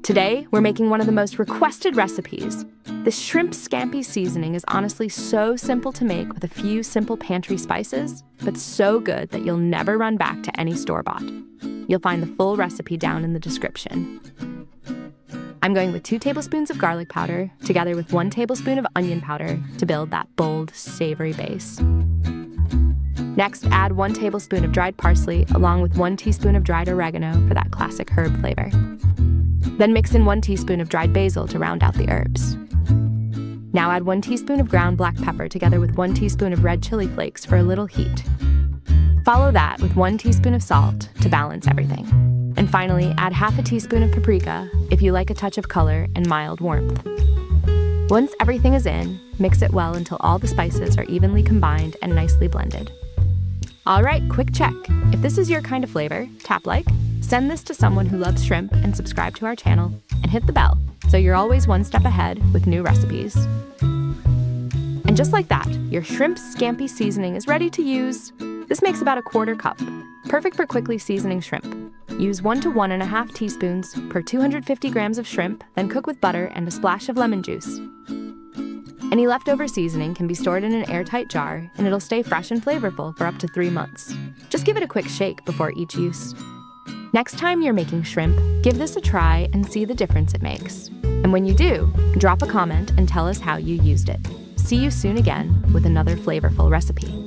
Today, we're making one of the most requested recipes. This Shrimp Scampi Seasoning is honestly so simple to make with a few simple pantry spices, but so good that you'll never run back to any store-bought. You'll find the full recipe down in the description. I'm going with 2 tablespoons of garlic powder, together with 1 tablespoon of onion powder to build that bold, savory base. Next, add 1 tablespoon of dried parsley along with 1 teaspoon of dried oregano for that classic herb flavor. Then mix in 1 teaspoon of dried basil to round out the herbs. Now add 1 teaspoon of ground black pepper together with 1 teaspoon of red chili flakes for a little heat. Follow that with 1 teaspoon of salt to balance everything. And finally, add half a teaspoon of paprika if you like a touch of color and mild warmth. Once everything is in, mix it well until all the spices are evenly combined and nicely blended. All right, quick check. If this is your kind of flavor, tap like, send this to someone who loves shrimp, and subscribe to our channel, and hit the bell so you're always one step ahead with new recipes. And just like that, your Shrimp Scampi Seasoning is ready to use. This makes about a 1/4 cup, perfect for quickly seasoning shrimp. Use 1 to 1½ teaspoons per 250 grams of shrimp, then cook with butter and a splash of lemon juice. Any leftover seasoning can be stored in an airtight jar, and it'll stay fresh and flavorful for up to 3 months. Just give it a quick shake before each use. Next time you're making shrimp, give this a try and see the difference it makes. And when you do, drop a comment and tell us how you used it. See you soon again with another flavorful recipe.